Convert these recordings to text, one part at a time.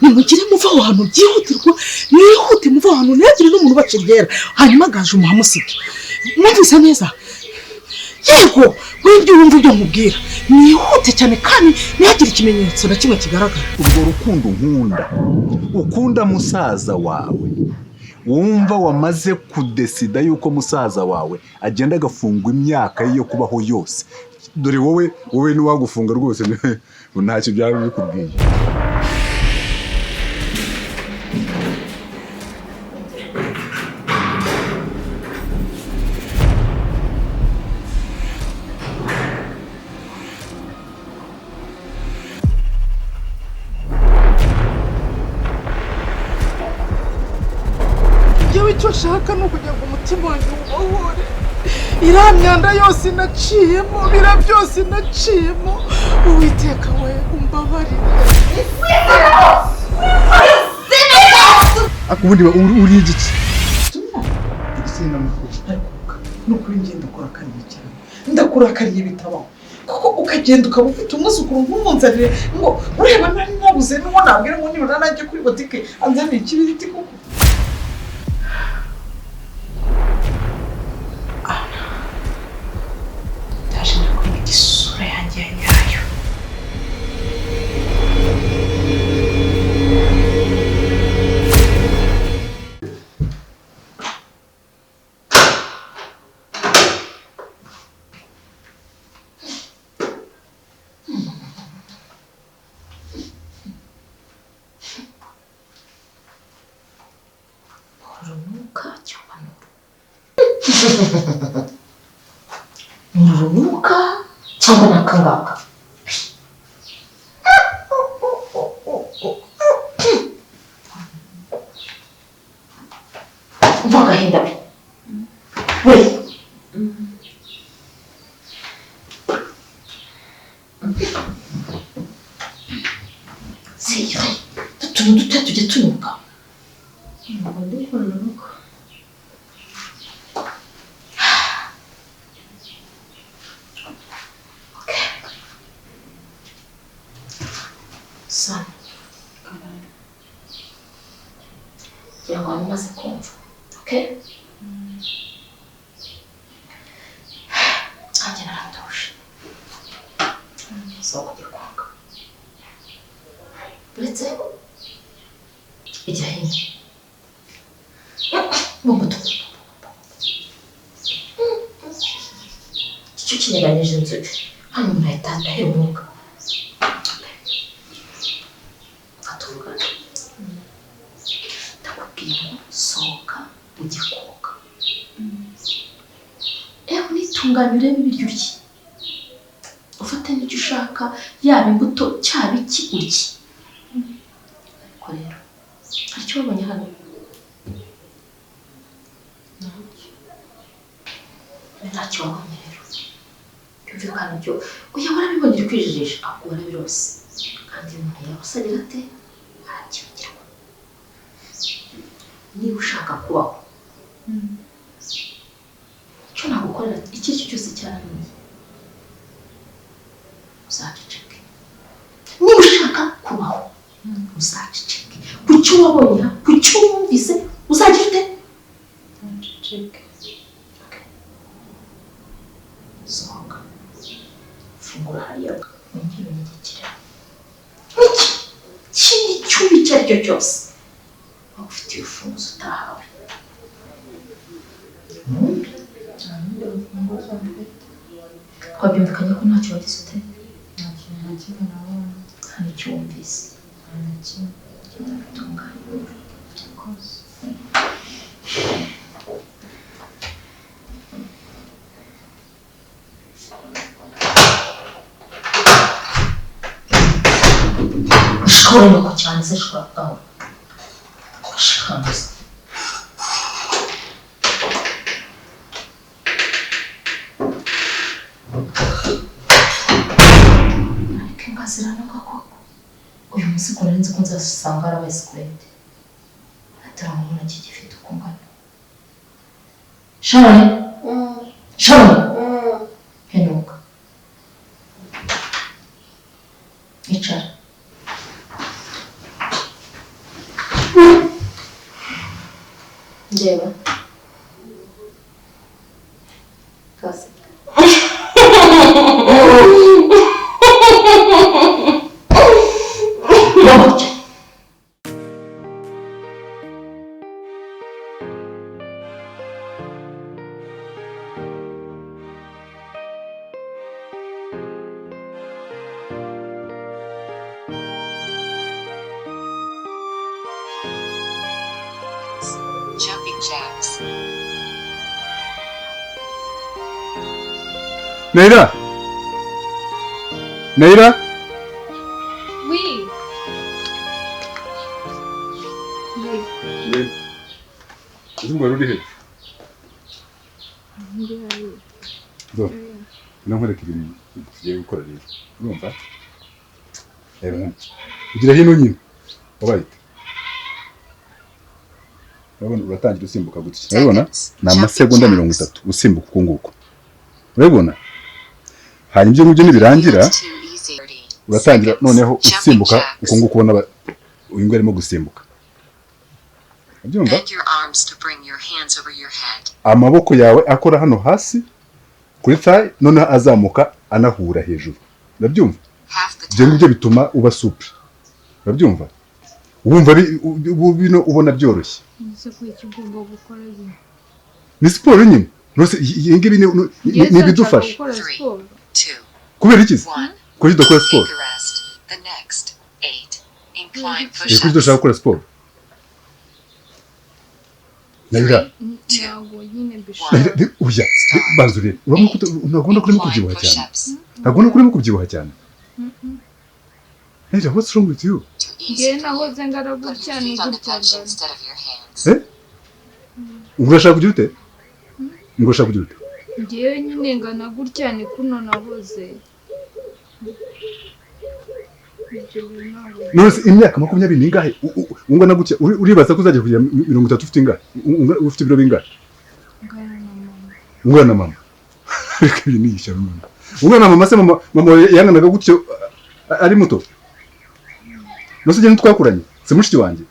nimugire muva ahantu byihutirwa mwihute muva ahantu ntihagire n'umuntu ubacengera hanyuma gaje umuhamusike mwumvise neza yego wibyo wumva ibyo nkubwira mwihute cyane kandi ntihagire ikimenyetso na kimwe kigaragara. Urwo rukundo ukunda musaza wawe wumva wamaze kudesida yuko musaza wawe agenda agafungwa imyaka yo kubaho yose, dore wowe niwagufunga rwose ntacyo byaba bikubwiye. icyo nshaka ni ukugira ngo umutima wanjye ubohore iriya myanda yose naciyemo biriya byose naciyemo Uwiteka we umbabarire. Ubundi uri igiki? Nukuri ngenda kurakariye cyane ndakurakariye bitabaho kuko ukagenda ukaba ufite umwuzukuru nk'umunzanire ngo ureba nari nabuze n'uwo nabwira ngo nibona nanjye kuri botike anzanire ikibiriti kuko isura yanjye nyayo. Urunuka cyangwa urunuka cyangwa nakangaka vagahinda we sire tutuntu duto tujya tunuka Sana. Yang kamu masih kumva, oke? Aja naratoshe. So kujya kwanga. Uretse ijya hino. Mungutu. Icyo kinyeganyije inzu hano murahita ndaheruka. Sohoka ujye koga nitunganye urebe ibiryo urye ufate n'icyo ushaka yaba imbuto cyaba iki urye ariko rero hari icyo wabonye hano ntacyo wabonye rero byumvikana ibyo uya warabibonye uri kwijijisha ahubwo warabirose kandi umuntu yabusagira ate arabyibagirwa. Niba ushaka kubaho icyo nagukorera icyo cyose cyarananiye uzaceceke. Niba ushaka kubaho uzaceceke ku cyo wabonye ku cyo wumvise uzagira ute uzaceceke. Sohoka fungura hariya wongere unyigikira ikindi cyumba icyo ari cyo cyose ufite urufunguzo utahawe. Twabyumvikanye ko ntacyo wagize ute? Ntacyo nabonye. Nta n'icyo wumvise? Ntacyo. Genda bitunganye. Rwose. gahoremuka cyane se shobora gahoro shikanguza ariko ngaziranaga koko uyu munsi kurenze ko nzasanga ari abayisikirete ataramubona kigifite uko ngana Sharon Sharon henuka icara ndeba kasi Jumping jacks. Naira! Naira! Oui. Oui. Izumba ruri he? Do. Nankwereka ibintu tugiye gukora rero. Urumva? Ugira hino nyine. Wabayite. Urabona uratangira usimbuka gutya. Urabona? Ni amasegonda 30 usimbuka uko nguko. Urabona? Hanyuma ibyo ngibyo nibirangira uratangira noneho usimbuka uko nguko ubona uyu ngo arimo gusimbuka. Ubyumva? Amaboko yawe akora hano hasi kuri thigh noneho azamuka anahura hejuru. Urabyumva? Ibyo ngibyo bituma uba super. Urabyumva? Wumva bino ubona byoroshye. Nise ko ikigomba gukora ibi. Ni siporo nyine. Rose ingibi ni bidufasha. Kubera iki? Ko udakora siporo. Ko udashaka gukora siporo. Naira. Ntabwo nyine bishaka. Uya, bazure. Urabona ko urimo kubyibuha cyane. Ntagomba kurimo kubyibuha cyane. Naira, what's wrong with you? Ngiye nahoze ngaragutya ni gutya. Urashaka kugira ute? Urashaka kugira ute? Ngiye nyine ngana gutya ni kuno nahoze. Nose imyaka 20 ningahe ungana gutya uribaza ko uzajya kugira 30 ufite ingahe ufite ibiro bingahe ungana na mama reka binisha mama ungana na mama se mama yanganaga gutyo ari muto nose je ntitwakuranye se mushiki wanjye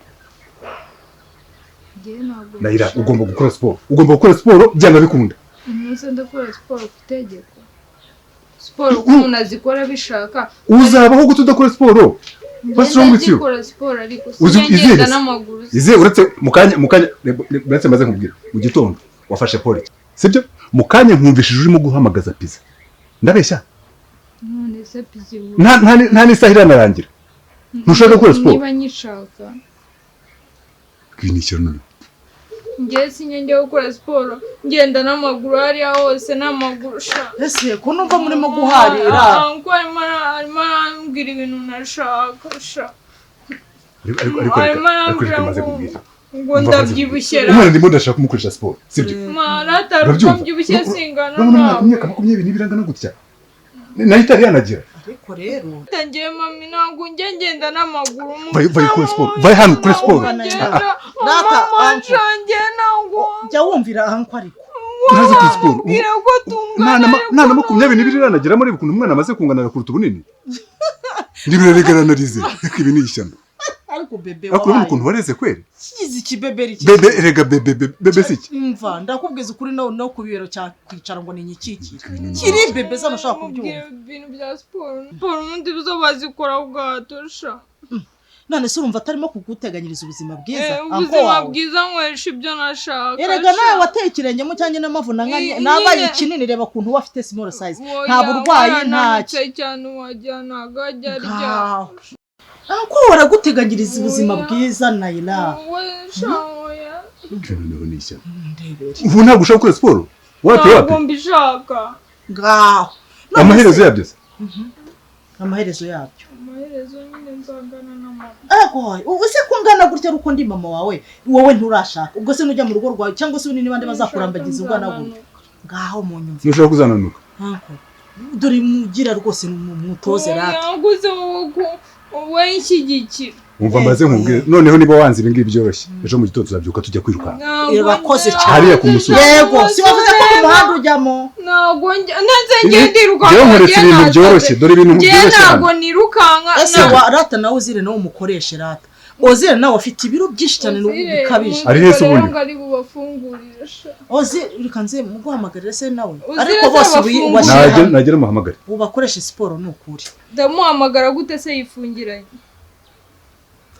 Naira ugomba gukora siporo byanga bikunda nose ndakora siporo kutegeko siporo umuntu azikora bishaka uzabaho gute udakora siporo what's wrong with you ukora siporo ariko sinagenda n'amaguru ize uretse mukanya uretse maze nkubwira mu gitondo wafashe pole sibyo mukanya nkumvishije urimo guhamagaza pizza ndabeshya none se pizza nta nisahira narangira ntushaka gukora siporo niba nyishaka kwinikira none ngiye sinjye gukora siporo ngenda n'amaguru hariya hose n'amaguru sha ese ko numva murimo guharira ko arimo arambwira ibintu nashaka sha ariko maze kubwira ngo ndabyibushye umwana ndimo ndashaka kumukoresha siporo sibyo marata rubyibushye singana nawe imyaka 20 nibirangana gutya nahita yanagira ariko rero tangiye mami ntabwo ngenda n'amaguru vai kuri siporo vai hano kuri siporo data anjye ntabwo jya wumvira ahanko ariko uraza kuri siporo nana 20 nibiranagira muri bikuntu umwana amaze kungana kuruta ubunini ndibirareganarize ibi ni ishyano ariko bebe akuru ukuntu wareze kweri kizi kibeberi iki bebe rega bebe siki imva ndakubwiza ukuri no kubibero cya kwicara ngo ni nyikiki kiri bebe zano shaka kubyumva ibintu bya siporo mundi bizo bazikora ubwatosha none se urumva atarimo kuguteganyiriza ubuzima bwiza ubuzima bwiza nkwesha ibyo nashaka erega nawe wateye ikirenge mu cyanye n'amavuna nabaye kinini reba kuntu wafite small size nta burwayi ntacyo cyane wajyana gajya Anko waraguteganyiriza ubuzima bwiza Naira. Noneho nisha. Ubu ntabwo ushaka gukora siporo? Wapi? Ntabwo mbishaka. Ngaho. Amaherezo yabyo se? amaherezo yabyo amaherezo nyine nzangana na mama. use ko ungana gutya ari uko ndi mama wawe wowe nturashaka ubwo se nujya mu rugo rwawe cyangwa se unini bande bazakurambagiza ungana gutya ngaho mu nyumva nushaka kuzananuka dore mugira rwose mutoze rata yaguze wowe inshyigikira umva mbaze nkubwire noneho niba wanze ibi ngibi byoroshye ejo mu gitondo tuzabyuka tujya kwiruka irakoze cyane hariya ku musozi yego si wavuze ko ku muhanda ujyamo ntabwo nanze ngendiruka rero nkoretse ibintu byoroshye dore ibintu byoroshye ntabwo nirukanka ese rata nawe uzire nawe umukoreshe rata ozire nawe afite ibiro byinshi cyane bikabije ari hese ubundi ngari bubafungurira rikanze muguhamagarira se nawe ariko bose nagera muhamagare ubakoreshe siporo ni ukuri ndamuhamagara gute se yifungiranye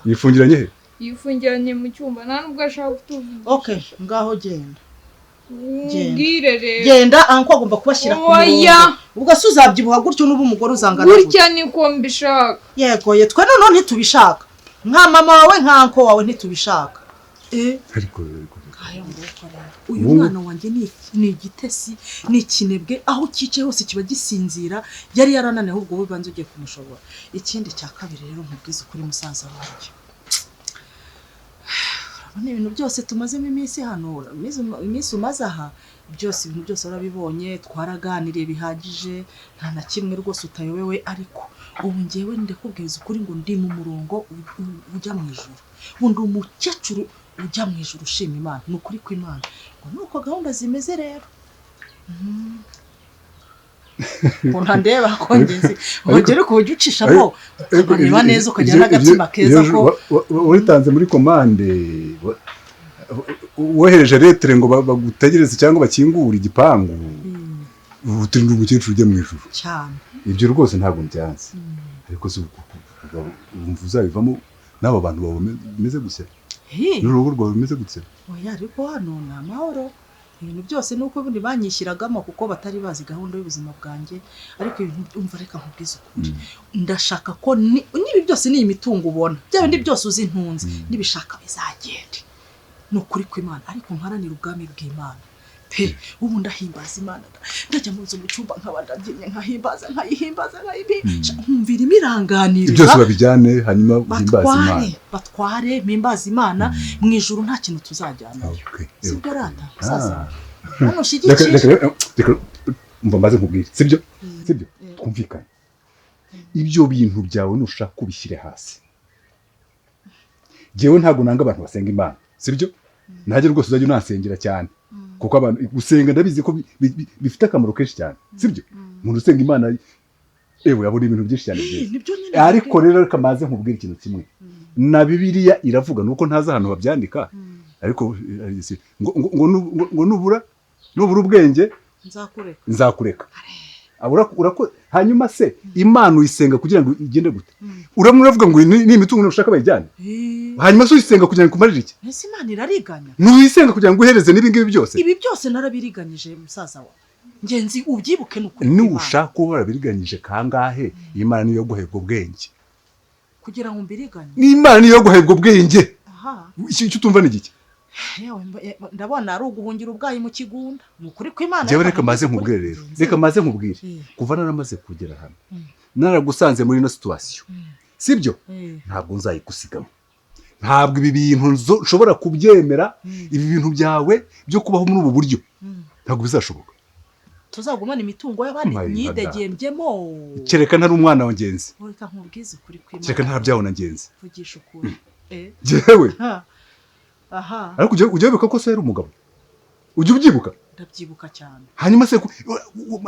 yifungiranye he yifungiranye mu cyumba nta nubwo ashaka kutuvuga okay ngaho genda genda anko agomba kubashyira ku murongo ubwo se uzabyibuha gutyo n'ubu umugore uzangana gutya niko mbishaka yego twe noneho ntitubishaka nka mama wawe nka anko wawe ntitubishaka ariko uyu mwana wanjye ni igitesi ni ikinebwe aho cyicaye hose kiba gisinzira yari yarananiwe ahubwo wowe banze ugiye kumushobora ikindi cya kabiri rero nkubwiza ukuri musaza wanjye urabona ibintu byose tumazemo iminsi hano iminsi umaze aha byose ibintu byose urabibonye twaraganiriye bihagije nta na kimwe rwose utayobewe ariko ubu ngewe ndakubwiza ukuri ngo ndi mu murongo ujya mu ijuru undi umukecuru ujya mu ijuru ushima Imana ni ukuri kw'Imana ngo nuko gahunda zimeze rero umuntu ndeba kongeze wongere ko ucishamo ukareba neza ukagira n'agatima keza ko uritanze muri komande wohereje letere ngo bagutegereze cyangwa bakingure igipangu utindi umukecuru ujya mu ijuru cyane ibyo rwose ntabwo mbyanze ariko se umva uzabivamo n'aba bantu bameze gutya n'urugo rwawe rumeze gutya oya ariko hano ni amahoro ibintu byose nuko ubundi banyishyiragamo kuko batari bazi gahunda y'ubuzima bwanjye ariko ibintu umva reka nkubwize ukuri ndashaka ko nibi byose ni imitungo ubona bya bindi byose uzi ntunze nibishaka bizagende ni ukuri kw'Imana ariko mparanira ubwami bw'Imana ubu ndahimbaza Imana ndajya mu nzu mu cyumba nk'abandabyinnye nkahimbaza nkumvira imiranganira byose babijyane hanyuma uhimbaza Imana batware mpimbaza Imana mu ijuru nta kintu tuzajyanayo sibyo rata musaza hano shyigikiye reka mva maze nkubwire sibyo twumvikane ibyo bintu byawe nushaka kubishyire hasi jewe ntabwo nanga abantu basenga Imana sibyo najye rwose uzajya unansengera cyane kuko abantu gusenga ndabizi ko bifite akamaro kenshi cyane sibyo umuntu usenga Imana yabona ibintu byinshi cyane byiza ariko rero reka maze nkubwire ikintu kimwe na Bibiliya iravuga nuko ntazi ahantu babyandika ariko ngo nubura ubwenge nzakureka hanyuma se Imana uyisenga kugira ngo igende gute uravuga ngo ni imitungo ushaka bayijyane hanyuma se uyisenga kugira ngo kumarire iki ese Imana irariganya nuyisenga kugira ngo uhereze nibi ngibi byose ibi byose narabiriganyije musaza wa ngenzi ubyibuke n'ukuri nushaka kuba warabiriganyije kangahe Imana niyo guhebwa ubwenge kugira ngo mbiriganye n'Imana niyo guhebwa ubwenge icyo utumva ni giki ndabona ari uguhungira ubwayi mu kigunda ni ukuri kw'Imana jewe reka maze nkubwire rero reka maze nkubwire kuva naramaze kugera hano naragusanze muri ino situation sibyo ntabwo nzayigusigamo ntabwo ibi bintu nshobora kubyemera ibi bintu byawe byo kubaho muri ubu buryo ntabwo bizashoboka tuzagumana imitungo y'abandi nyidegembyemo kereka ntari umwana wa ngenzi reka nkubwize ukuri kw'Imana kereka ntabyaho na ngenzi vugisha ukuri jewe aha ariko ujya wibuka ko so yari umugabo ujya ubyibuka ndabyibuka cyane hanyuma se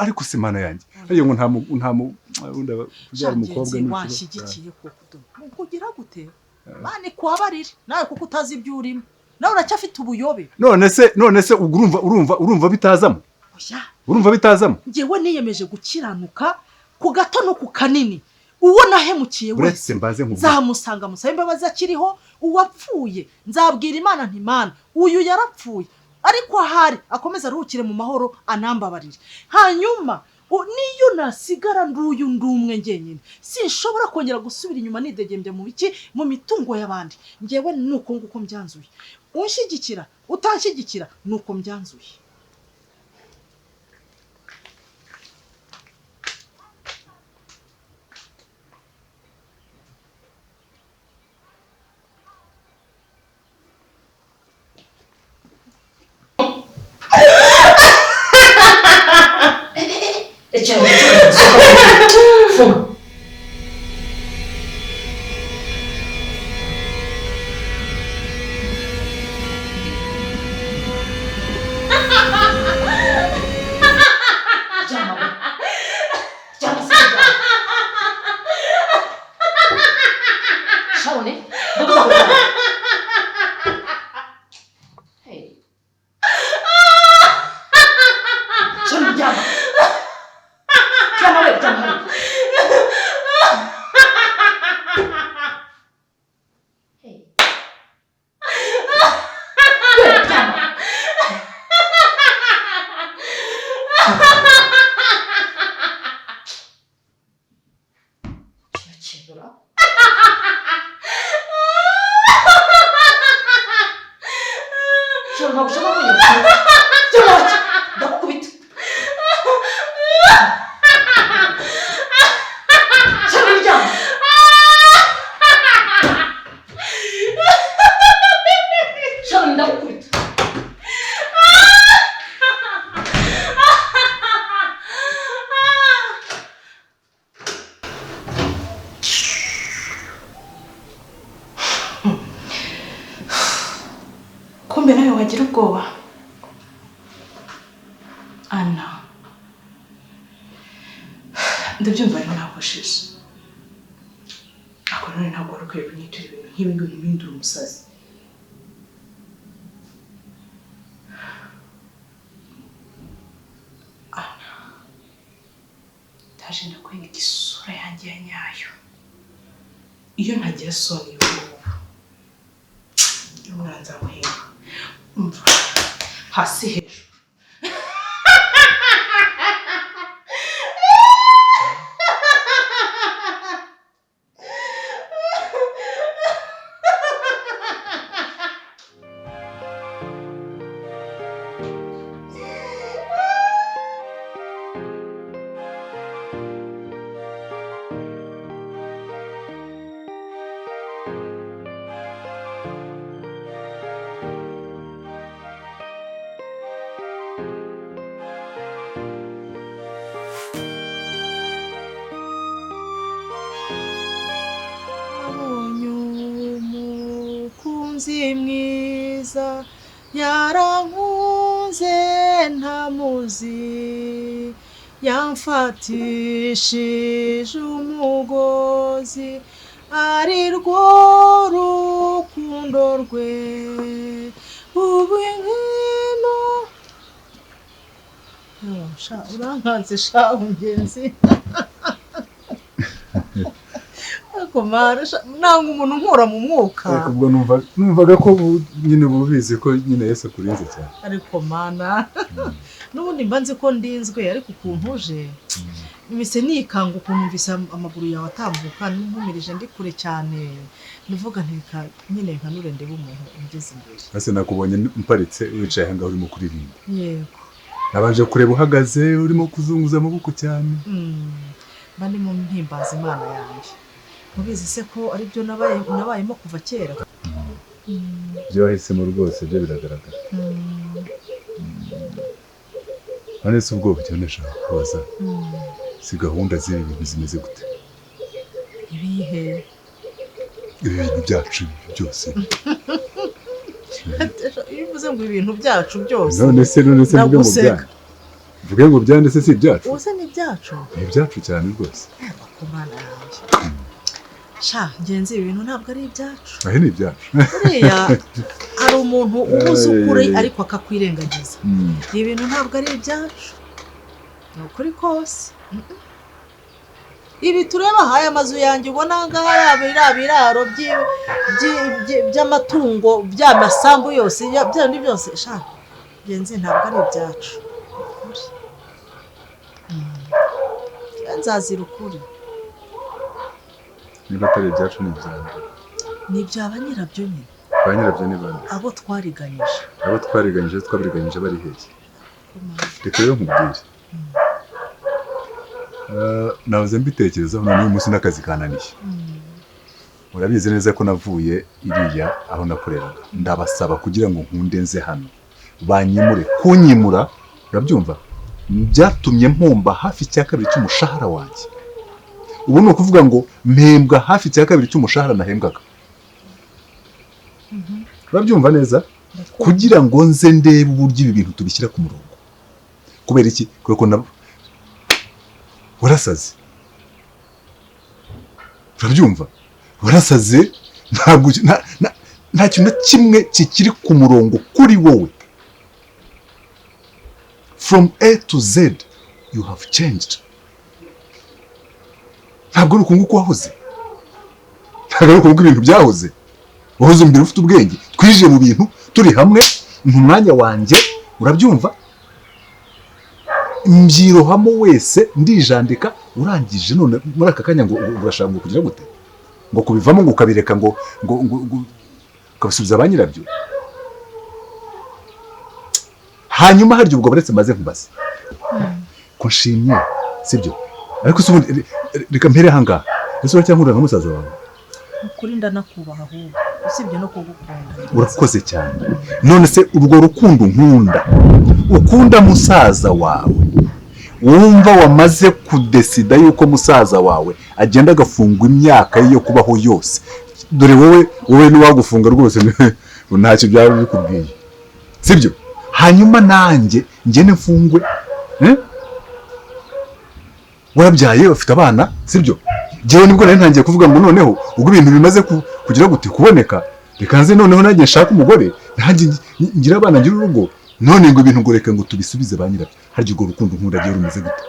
ariko se Mana yanjye ariyo ngo nta kubyara umukobwa washyigikiye koko kugira gute Mani kubabarire nawe kuko utazi ibyo urimo nawe uracyafite ubuyobe none se urumva bitazamo urumva bitazamo ngewe niyemeje gukiranuka ku gato no ku kanini uwo nahemukiye wese nzamusanga musabe imbabazi akiriho uwapfuye nzabwira Imana nti Mana uyu yarapfuye ariko ahari akomeza aruhukire mu mahoro anambabarire hanyuma niyo nasigara nduyu ndumwe ngenyine sinshobora kongera gusubira inyuma nidegembya mu biki mu mitungo y'abandi ngewe nuko nguko mbyanzuye unshyigikira utanshyigikira nuko mbyanzuye Nakindura. Shall ntabwo ushobora kunyura. Ndakubita. Shall uryama. Shall ndakubita. Kumbe nawe wagira ubwoba. Ana, ndabyumva rero ntabushize. Ako none ntabwo wari ukwiye kunyitura ibintu nk'ibi ngibi mpindura umusazi. Ana, ndaje ndakwereka isura yanjye ya nyayo. Iyo ntagira soni y'ubu, umwana nzamuhemba. Umva, hasi hejuru. Mwiza yarankunze ntamuzi yamfatishije umugozi ari rwo rukundo rwe ubu nkino urankanze sha ungenzi nanga umuntu nkura mu mwuka. Ubwo numvaga ko nyine bubizi ko nyine Yesu akurinze cyane. Ariko mana n'ubundi mba nzi ko ndinzwe ariko ukuntu uje mise nikanga ukuntu mvise amaguru yawe atambuka n'umpumirije ndi kure cyane nivuga ntika nyine nkanure ndebe umuntu ungeze imbere. Ase nakubonye mparitse wicaye hanga urimo kuririmba. Yego. Nabanje kureba uhagaze urimo kuzunguza amaboko cyane. Mba ndimo mpimbaza Imana yanjye. Mubizi se ko ari byo nabayemo kuva kera. Byo wahisemo rwose byo biragaragara. None se ubwo bucyonesha kubaza. Si gahunda z'ibi bintu zimeze gute? Ibihe ibintu byacu byose. Bivuze ngo ibintu byacu byose. None se mvuge mu byanyu. Mvuge ngo byanditse si byacu. Uze ni byacu. Ni byacu cyane rwose. Kumana yanjye. Sha ngenzi ibintu ntabwo ari ibyacu. Ahe ni ibyacu. Buriya hari umuntu ubuze ukuri ariko akakwirengagiza. Ibintu ntabwo ari ibyacu. Ni ukuri kose. Ibi tureba haya amazu yanjye ubona ngaha biraro by'amatungo by'amasambu yose byandi byose sha ngenzi ntabwo ari ibyacu. Nzazira ukuri. Niba atari ibyacu ni ibyanjye. Ni ibyaba nyirabyo nyine. Ba nyirabyo ni bande? Abo twariganyije. Abo twabiriganyije bari hehe? Reka rero nkubwire. Nahoze mbitekerezaho none uyu munsi n'akazi kananiye. Urabizi neza ko navuye iriya aho nakoreraga. Ndabasaba kugira ngo nkunde nze hano. Banyimure kunyimura urabyumva? Byatumye mpomba hafi cya kabiri cy'umushahara wanjye. Ubu ni ukuvuga ngo mpembwa hafi cya kabiri cy'umushahara nahembwaga. Urabyumva neza? Kugira ngo nze ndebe uburyo ibi bintu tubishyira ku murongo. Kubera iki? Kubera ko warasaze. Urabyumva? Warasaze ntabwo nta kintu na kimwe kikiri ku murongo kuri wowe. From A to Z you have changed. Ntabwo ukungu uko wahoze. Ntabwo ukungu ibintu byahoze. Wahoze mbere ufite ubwenge. Twije mu bintu turi hamwe mu mwanya wanjye. Urabyumva? mbyirohamo wese ndijandika urangije none muri aka kanya ngo urashaka ngo kugira gute ngo kubivamo ngo ukabireka ngo ukabisubiza ba nyirabyo. Hanyuma harya ubwo baretse maze nkubaze ko nshimye sibyo, ariko se ubundi reka mpere ahangaha ese uracyangurira nka musaza wawe? Ukuri ndanakubaha ahubwo usibye no kugukunda. Urakoze cyane. None se urwo rukundo ukunda musaza wawe, wumva wamaze kudesida yuko musaza wawe agenda agafungwa imyaka yo kubaho yose, dore wowe n'uwagufunga rwose ntacyo byaba bikubwiye sibyo? Hanyuma nanjye ngene mfungwe warabyaye ufite abana sibyo? Jewe nibwo nari ntangiye kuvuga ngo noneho ubwo ibintu bimaze kugira gute kuboneka, reka nze noneho nanjye nshaka umugore nanjye ngira abana ngira urugo, none ngo ibintu ngoreka ngo tubisubize ba nyirabyo. Harya urwo rukundo nkunda giye rumeze gute?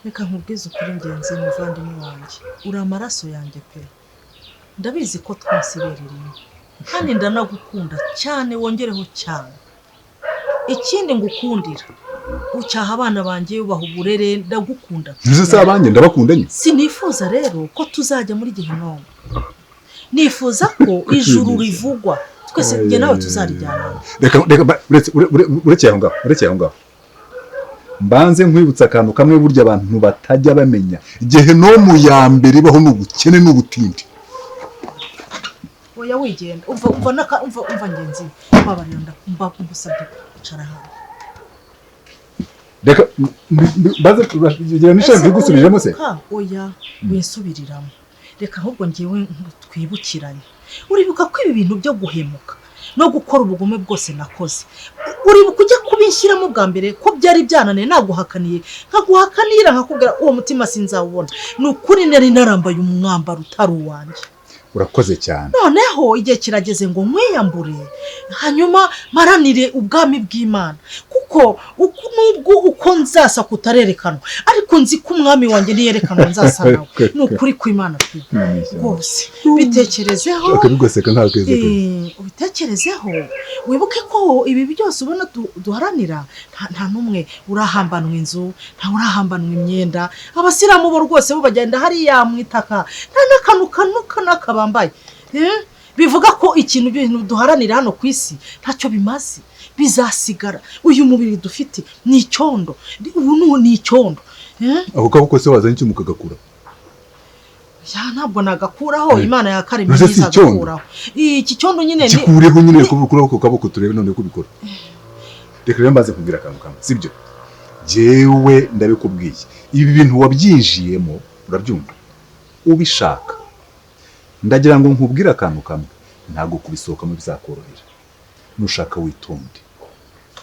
Reka nkubwize ukuri ngenzi muvandimwe wanjye, uri amaraso yanjye pe. Ndabizi ko twasiberereye kandi ndanagukunda cyane, wongereho cyane. Ikindi ngukundira ucyaha abana banjye ubaha uburere, ndagukunda. Nzi se abanjye ndabakunda nyine. Sinifuza rero ko tuzajya muri Gehinomu. Nifuza ko ijuru rivugwa twese njye nawe tuzarijyana. Reka uretse aho ngaho mbanze nkwibutsa akantu kamwe burya abantu batajya bamenya. Gehinomu ya mbere ibaho n'ubukene n'ubutindi. Oya wigenda umva ngenzi babarira ndumva ngusabye kwicara hano. Reka baze tugira nishaka gusubiramo se. Oya wisubiriramo. Reka ahubwo ngiye twibukiranye. Uribuka ko ibi bintu byo guhemuka no gukora ubugome bwose nakoze, uribuka ujya kubinshyiramo bwa mbere ko byari byananiye, nkaguhakanira nkakubwira uwo mutima sinzawubona. Ni ukuri nari narambaye umwambaro utari uwanjye. Urakoze cyane. Noneho igihe kirageze ngo mwiyambure hanyuma maranire ubwami bw'Imana, kuko nubwo uko nzasa kutarerekanwa ariko nzi ko umwami wanjye niyerekanwa nzasa nawe. Ni ukuri kw'Imana rwose. Bitekerezeho ubitekerezeho, wibuke ko ibi byose ubona duharanira nta numwe urahambanwa inzu, nta urahambanwa imyenda. Abasiramu bo rwose bo bagenda hariya mu itaka nta n'akantu n'akabambaye. Bivuga ko ibintu duharanira hano ku isi ntacyo bimaze, bizasigara. Uyu mubiri dufite ni icyondo, ubu ni icyondo. Ako kaboko se wazanye iki mukagakura? Ntabwo nagakuraho, Imana yakaremye izagakuraho. Iki cyondo nyine gikureho nyine kubukuraho ku kaboko turebe none ko bikora. Reka rero mbaze kubwira akantu kamwe sibyo? Jewe ndabikubwiye ibi bintu wabyinjiyemo urabyumva ubishaka, ndagira ngo nkubwire akantu kamwe, ntago kubisohokamo bizakorohera. Nushaka witonde.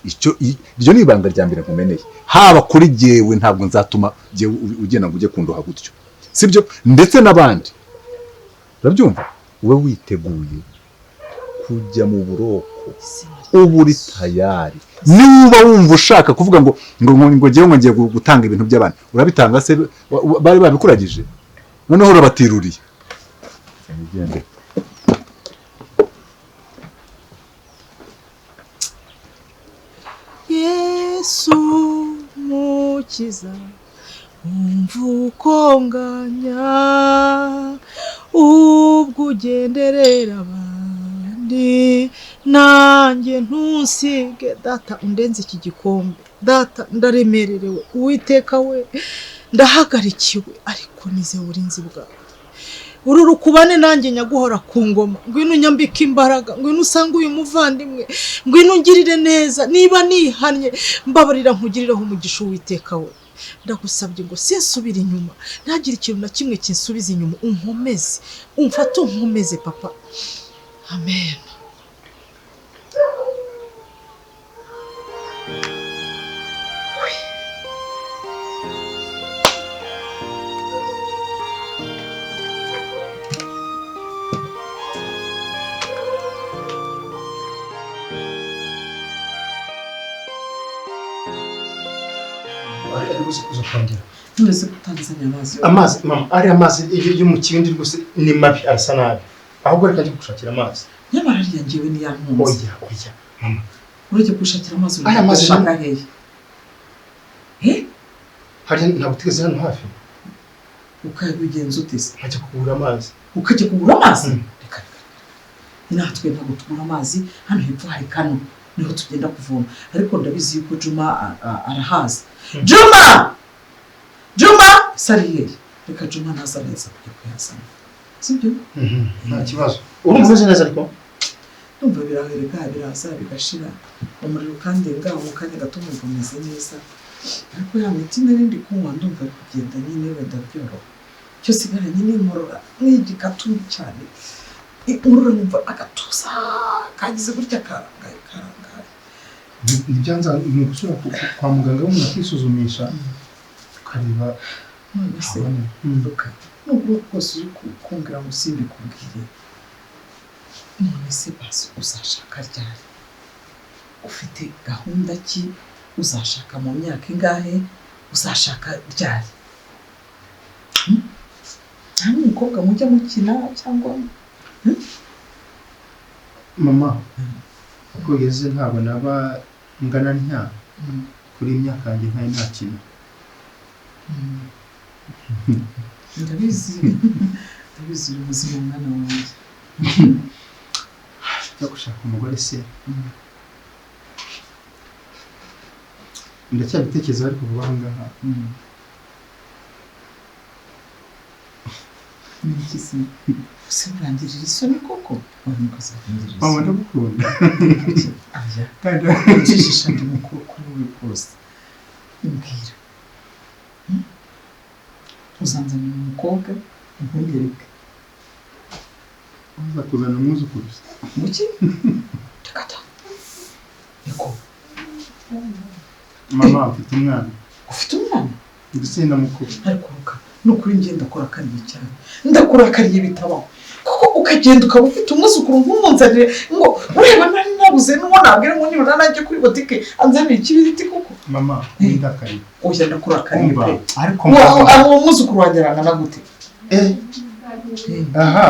Iryo ni ibanga rya mbere nkumeneye. Haba kuri jewe ntabwo nzatuma jewe ugenda ngo ujye kundoha gutyo sibyo? Ndetse n'abandi urabyumva, we witeguye kujya mu buroko, uburi tayari. Niba wumva ushaka kuvuga ngo jewe ngiye gutanga ibintu by'abandi, urabitanga se bari babikuragije noneho urabatiruriye. Yesu mukiza umva ukonganya, ubwo ugenderera abandi nanjye ntusige. Data undenze iki gikombe, data ndaremererewe, Uwiteka we ndahagarikiwe, ariko nize uburinzi bwawe. Uru rukubane nanjye nyaguhora ku ngoma, ngwino nyambika imbaraga, ngwino usanga uyu muvandimwe, ngwino ngirire neza. Niba nihanye mbabarira nkugirireho umugisha Uwiteka we. Ndagusabye ngo sinsubire inyuma, ntagire ikintu na kimwe kinsubiza inyuma. Unkomeze, umfate unkomeze papa. Amen. Nturese kutangizanya amazi mama, ari amazi yo mu kibindi rwose ni mabi, arasa nabi. Ahubwo reka njye gushakira amazi. Nyamara ariya ngewe ni yantunze. Oya mama, urajya gushakira amazi Aya mazi ushaka hehe? hari ntabwo utigeze hano hafi ukabigenza utese nkajya kugura amazi ukajya kugura amazi reka natwe ntabwo tugura amazi hano hepfo hari kano niho tugenda kuvoma ariko ndabizi yuko Juma arahazi. Juma sariye reka Juma naza neza kujya kuyasana sibyo nta kibazo urumva umeze neza ariko numva birahereka biraza bigashira umuriro kandi ngaho mu kanya gato mu meze neza ariko ya miti n'indi kunywa ndumva kugenda nyine wenda byoroha cyo sigara nyine murora n'igikatu cyane urura numva agatuza kagize gutya karanga nibyanza ni gusura kwa muganga wo kwisuzumisha ukareba none se nduka nubwo rwose uri kumbwira ngo simbi kubwire none se basi uzashaka ryari ufite gahunda ki uzashaka mu myaka ingahe uzashaka ryari nta n'umukobwa mujya mukina cyangwa mama uko ugeze ntabwo naba ngana ntya kuri imyaka yanjye nkayo ntakina ndabizi ubuzima mwana wanjye njya gushaka umugore se ndacyabitekereza ariko vuba aha ngaha n'ikizi use urangirira isoni koko wari mukazagirira isoni mama ndagukunda aya kandi ujijisha ndi mukuru kuri wowe rwose mbwira uzanzanira umukobwa ntungereke uza kuzana umwuzukuru muki takata niko mama ufite umwana ufite umwana ndetse na mukuru ariko ruka nukuri njye ndakurakariye cyane ndakurakariye bitabaho kuko ukagenda ukaba ufite umwuzukuru nk'umunzanire ngo ureba nari nabuze n'uwo nabwira ngo nibura nanjye kuri botike anzanire ikibiriti kuko mama ndakariye oya ndakurakariye pe ariko uwo mwuzukuru wanjye arangana gute aha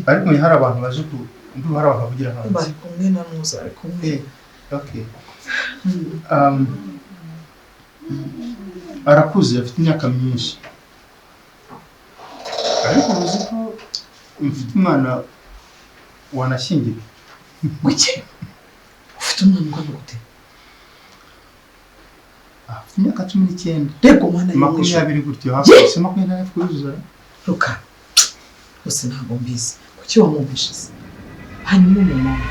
ariko hari abantu baje hari abantu bavugira hanze bari kumwe na Muza ari kumwe okay arakuze afite imyaka myinshi ariko uzi ko mfite umwana wanashyingiwe Kuki ufite umwana ungana gute afite imyaka 19 rego mwana y'umwisho 20 gutyo hafi 20 kuzuza ruka gusa ntabwo mbizi kuki wamubishize hanyuma umumama